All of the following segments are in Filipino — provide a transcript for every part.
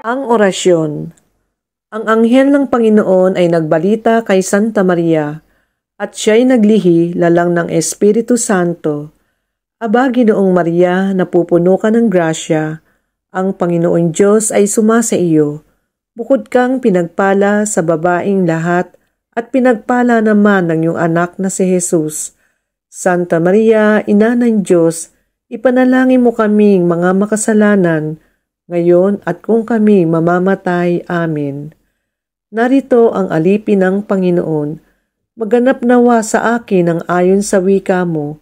Ang orasyon. Ang anghel ng Panginoon ay nagbalita kay Santa Maria at siya'y naglihi lalang ng Espiritu Santo. Aba, Ginoong Maria, napupuno ka ng grasya, ang Panginoon Diyos ay sumasa iyo. Bukod kang pinagpala sa babaing lahat at pinagpala naman ng iyong anak na si Jesus. Santa Maria, Ina ng Diyos, ipanalangin mo kaming mga makasalanan, ngayon at kung kami mamamatay. Amen. Narito ang alipin ng Panginoon. Maganap nawa sa akin ang ayon sa wika mo.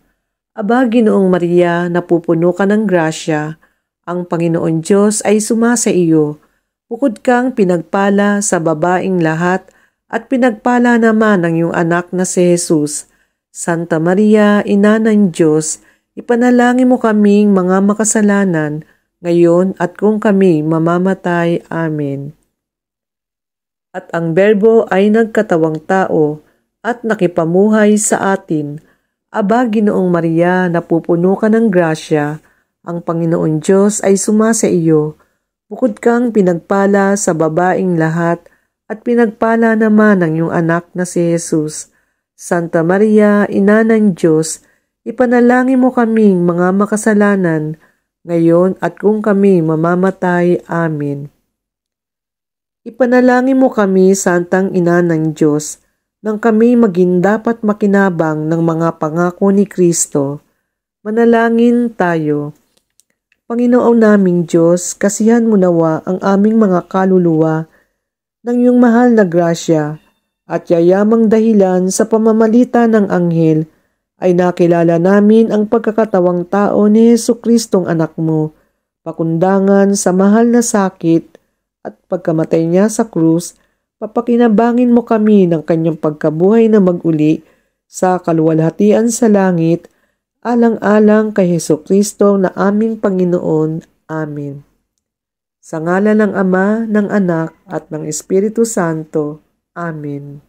Aba, Ginoong Maria, napupuno ka ng grasya, ang Panginoon Diyos ay sumasa iyo. Bukod kang pinagpala sa babaing lahat at pinagpala naman ang iyong anak na si Jesus. Santa Maria, Ina ng Diyos, ipanalangin mo kaming mga makasalanan, ngayon at kung kami mamamatay. Amen. At ang Berbo ay nagkatawang tao at nakipamuhay sa atin. Aba, Ginoong Maria, napupuno ka ng grasya, ang Panginoon Diyos ay sumasa iyo. Bukod kang pinagpala sa babaing lahat at pinagpala naman ang iyong anak na si Jesus. Santa Maria, Ina ng Diyos, ipanalangin mo kaming mga makasalanan, ngayon at kung kami mamamatay. Amen. Ipanalangin mo kami, Santang Ina ng Diyos, nang kami maging dapat makinabang ng mga pangako ni Kristo. Manalangin tayo. Panginoon naming Diyos, kasihan mo nawa ang aming mga kaluluwa ng iyong mahal na grasya at yayamang dahilan sa pamamalita ng anghel ay nakilala namin ang pagkakatawang tao ni Jesucristong anak mo, pakundangan sa mahal na sakit at pagkamatay niya sa krus, papakinabangin mo kami ng kanyang pagkabuhay na mag-uli sa kaluwalhatian sa langit, alang-alang kay Jesucristo na aming Panginoon. Amen. Sa ngalan ng Ama, ng Anak, at ng Espiritu Santo. Amen.